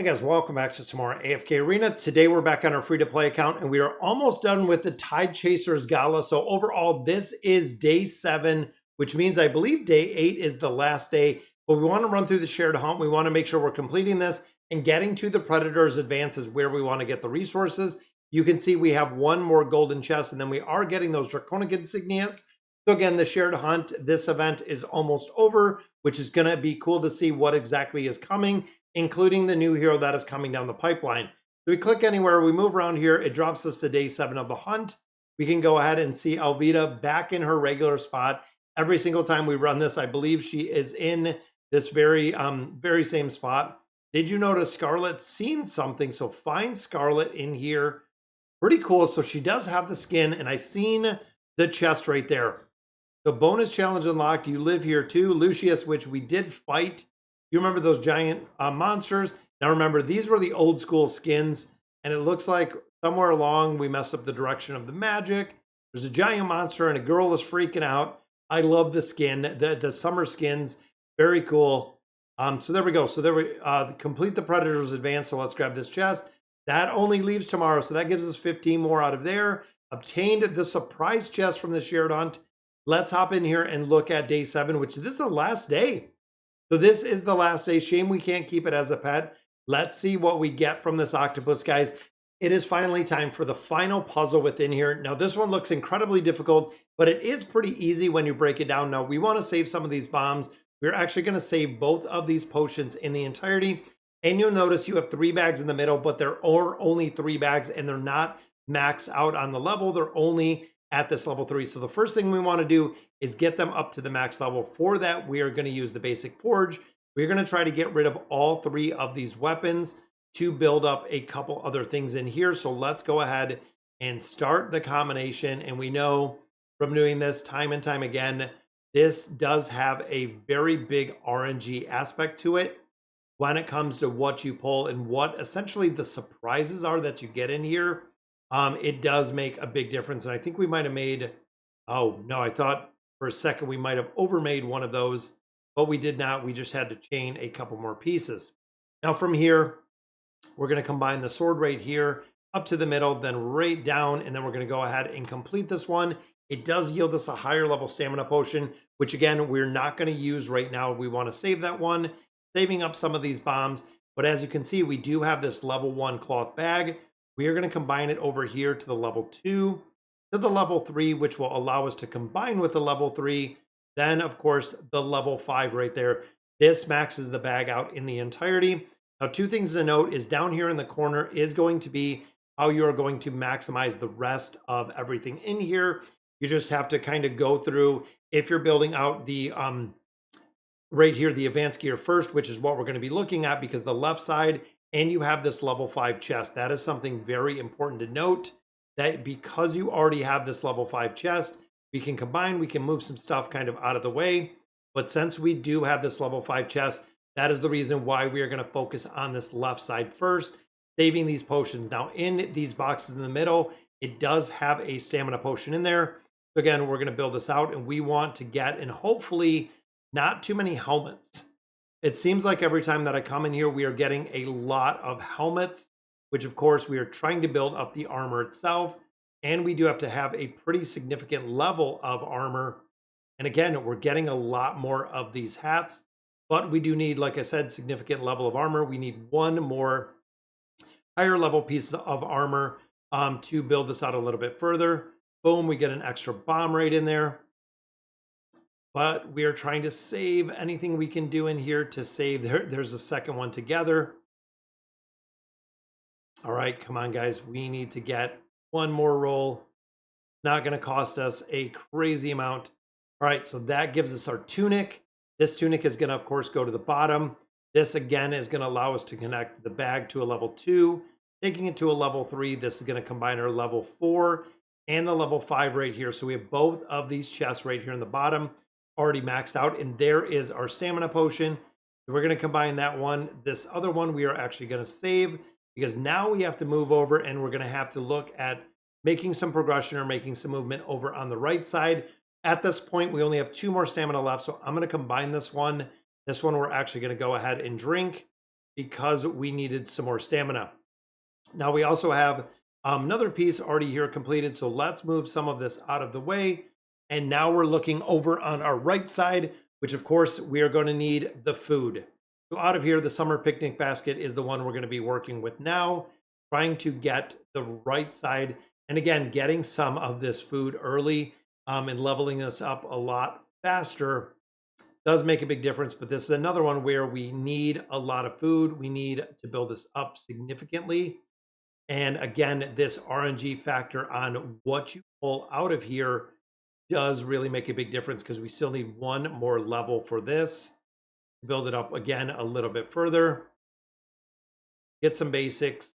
Hey guys, welcome back to some more AFK Arena. Today we're back on our free-to-play account and we are almost done with the Tide Chasers Gala. So overall, this is day 7, which means I believe day 8 is the last day. But we want to run through the shared hunt. We want to make sure we're completing this and getting to the Predator's Advance is where we want to get the resources. You can see we have one more golden chest and then we are getting those Draconic insignias. So again, the shared hunt, this event is almost over, which is going to be cool to see what exactly is coming, including the new hero that is coming down the pipeline. So we click anywhere, we move around here, it drops us to day 7 of the hunt. We can go ahead and see Alvita back in her regular spot. Every single time we run this, I believe she is in this very same spot. Did you notice Scarlet's seen something? So find Scarlet in here. Pretty cool. So she does have the skin, and I seen the chest right there. The bonus challenge unlocked. You live here too. Lucius, which we did fight. You remember those giant monsters? Now remember, these were the old school skins, and it looks like somewhere along we messed up the direction of the magic. There's a giant monster and a girl is freaking out. I love the skin, the summer skins, very cool. So there we go. So there we complete the Predator's Advance. So let's grab this chest. That only leaves tomorrow, so that gives us 15 more out of there. Obtained the surprise chest from the shared hunt. Let's hop in here and look at day 7, which this is the last day. So this is the last day. Shame we can't keep it as a pet. Let's see what we get from this octopus, guys. It is finally time for the final puzzle within here. Now, this one looks incredibly difficult, but it is pretty easy when you break it down. Now, we want to save some of these bombs. We're actually going to save both of these potions in the entirety. And you'll notice you have 3 bags in the middle, but there are only 3 bags, and they're not maxed out on the level. They're only at this level 3. So the first thing we want to do is get them up to the max level. For that, we are going to use the basic forge. We're going to try to get rid of all 3 of these weapons to build up a couple other things in here. So let's go ahead and start the combination. And we know from doing this time and time again, this does have a very big RNG aspect to it when it comes to what you pull and what essentially the surprises are that you get in here. It does make a big difference. And I think we might have made, oh no, I thought for a second we might have overmade one of those, but we did not. We just had to chain a couple more pieces. Now from here, we're going to combine the sword right here up to the middle, then right down, and then we're going to go ahead and complete this one. It does yield us a higher level stamina potion, which again, we're not going to use right now. We want to save that one, saving up some of these bombs. But as you can see, we do have this level 1 cloth bag. We are going to combine it over here to the level 2, to the level 3, which will allow us to combine with the level 3. Then, of course, the level 5 right there. This maxes the bag out in the entirety. Now, 2 things to note is down here in the corner is going to be how you are going to maximize the rest of everything in here. You just have to kind of go through, if you're building out the right here, the advanced gear first, which is what we're going to be looking at, because the left side, and you have this level 5 chest. That is something very important to note, that because you already have this level 5 chest, we can combine, we can move some stuff kind of out of the way. But since we do have this level 5 chest, that is the reason why we are going to focus on this left side first, saving these potions. Now in these boxes in the middle, it does have a stamina potion in there. So again, we're going to build this out, and we want to get, and hopefully not too many helmets. It seems like every time that I come in here, we are getting a lot of helmets, which of course we are trying to build up the armor itself. And we do have to have a pretty significant level of armor. And again, we're getting a lot more of these hats, but we do need, like I said, significant level of armor. We need one more higher level piece of armor to build this out a little bit further. Boom, we get an extra bomb right in there. But we are trying to save anything we can do in here to save. There's a second one together. All right, come on, guys. We need to get one more roll. Not going to cost us a crazy amount. All right, so that gives us our tunic. This tunic is going to, of course, go to the bottom. This, again, is going to allow us to connect the bag to a level 2. Taking it to a level 3, this is going to combine our level 4 and the level 5 right here. So we have both of these chests right here in the bottom already maxed out, and there is our stamina potion. So we're going to combine that one. This other one we are actually going to save, because now we have to move over, and we're going to have to look at making some progression or making some movement over on the right side. At this point, we only have 2 more stamina left, so I'm going to combine this one. This one we're actually going to go ahead and drink, because we needed some more stamina. Now we also have another piece already here completed. So let's move some of this out of the way. And now we're looking over on our right side, which of course we are going to need the food. So out of here, the summer picnic basket is the one we're going to be working with now, trying to get the right side. And again, getting some of this food early and leveling this up a lot faster does make a big difference. But this is another one where we need a lot of food. We need to build this up significantly. And again, this RNG factor on what you pull out of here does really make a big difference, because we still need one more level for this to build it up again a little bit further, get some basics,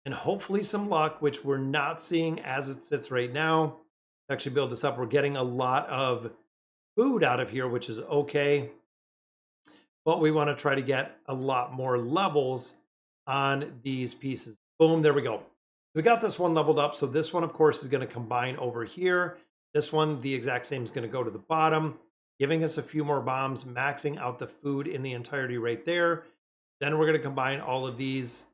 and hopefully some luck, which we're not seeing as it sits right now. To actually build this up, we're getting a lot of food out of here, which is okay, but we want to try to get a lot more levels on these pieces. Boom, there we go. We got this one leveled up. So this one, of course, is going to combine over here. This one, the exact same, is going to go to the bottom, giving us a few more bombs, maxing out the food in the entirety right there. Then we're going to combine all of these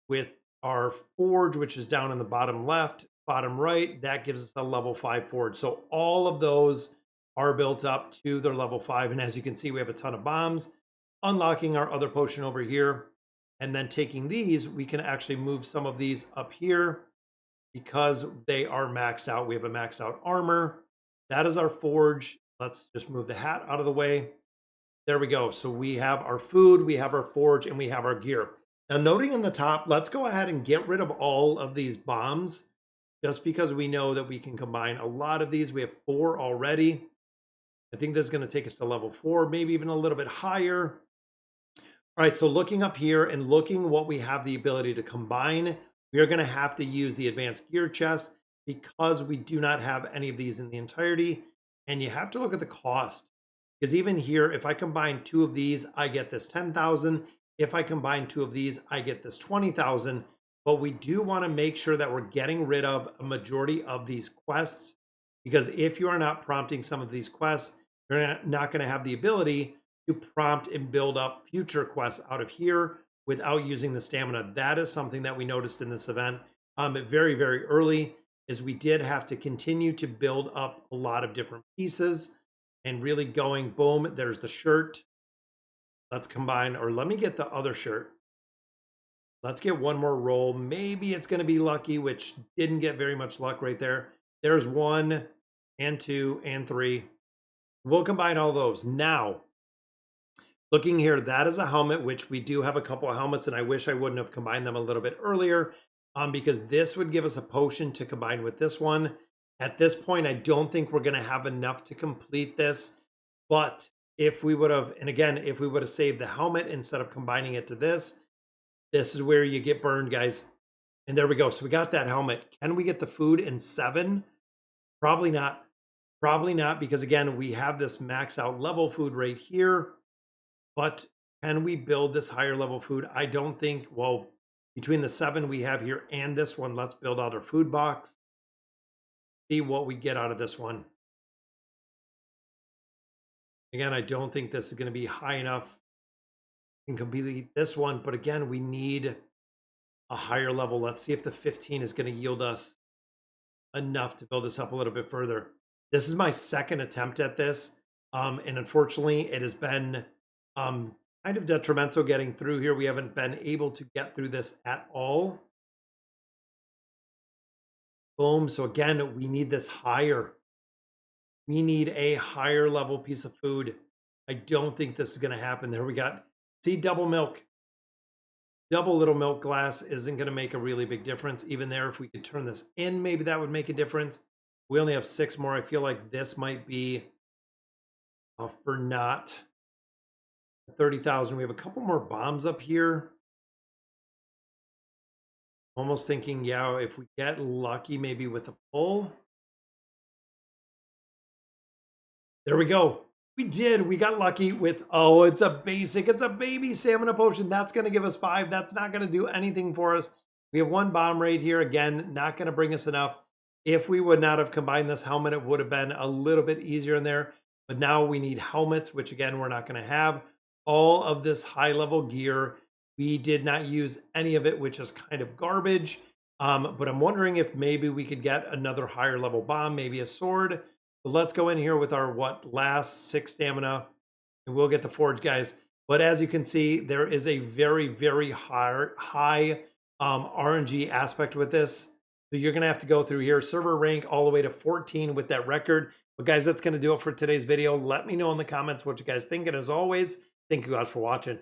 with our forge, which is down in the bottom left, bottom right. That gives us a level 5 forge. So all of those are built up to their level 5. And as you can see, we have a ton of bombs. Unlocking our other potion over here. And then taking these, we can actually move some of these up here because they are maxed out. We have a maxed out armor. That is our forge. Let's just move the hat out of the way. There we go. So we have our food, we have our forge, and we have our gear. Now, noting in the top, let's go ahead and get rid of all of these bombs, just because we know that we can combine a lot of these. We have 4 already. I think this is going to take us to level 4, maybe even a little bit higher. All right, so looking up here and looking what we have the ability to combine, we are going to have to use the advanced gear chest because we do not have any of these in the entirety. And you have to look at the cost, because even here, if I combine 2 of these, I get this 10,000. If I combine 2 of these, I get this 20,000. But we do want to make sure that we're getting rid of a majority of these quests, because if you are not prompting some of these quests, you're not going to have the ability to prompt and build up future quests out of here without using the stamina. That is something that we noticed in this event very, very early, is we did have to continue to build up a lot of different pieces and really going, boom, there's the shirt. Let's combine, or let me get the other shirt. Let's get one more roll. Maybe it's going to be lucky, which didn't get very much luck right there. There's 1 and 2 and 3. We'll combine all those. Now, looking here, that is a helmet, which we do have a couple of helmets, and I wish I wouldn't have combined them a little bit earlier, because this would give us a potion to combine with this one. At this point, I don't think we're going to have enough to complete this, but if we would have, and again, if we would have saved the helmet instead of combining it to this is where you get burned, guys. And there we go. So we got that helmet. Can we get the food in 7? Probably not. Probably not, because again, we have this max out level food right here. But can we build this higher level food? I don't think. Well, between the 7 we have here and this one, let's build out our food box. See what we get out of this one. Again, I don't think this is going to be high enough and complete this one. But again, we need a higher level. Let's see if the 15 is going to yield us enough to build this up a little bit further. This is my second attempt at this. And unfortunately, it has been kind of detrimental getting through here. We haven't been able to get through this at all. Boom. So again, we need this higher. We need a higher level piece of food. I don't think this is going to happen. There we got, see, double milk. Double little milk glass isn't going to make a really big difference. Even there, if we could turn this in, maybe that would make a difference. We only have 6 more. I feel like this might be for not 30,000. We have a couple more bombs up here. Almost thinking, yeah, if we get lucky, maybe with a pull. There we go. We did. We got lucky with, oh, it's a basic. It's a baby stamina potion. That's going to give us 5. That's not going to do anything for us. We have 1 bomb right here. Again, not going to bring us enough. If we would not have combined this helmet, it would have been a little bit easier in there. But now we need helmets, which again, we're not going to have. all of this high level gear. We did not use any of it, which is kind of garbage. But I'm wondering if maybe we could get another higher level bomb, maybe a sword. But let's go in here with our last 6 stamina, and we'll get the forge, guys. But as you can see, there is a very high RNG aspect with this. So you're gonna have to go through here, server rank all the way to 14 with that record. But guys, that's gonna do it for today's video. Let me know in the comments what you guys think. And as always, thank you guys for watching.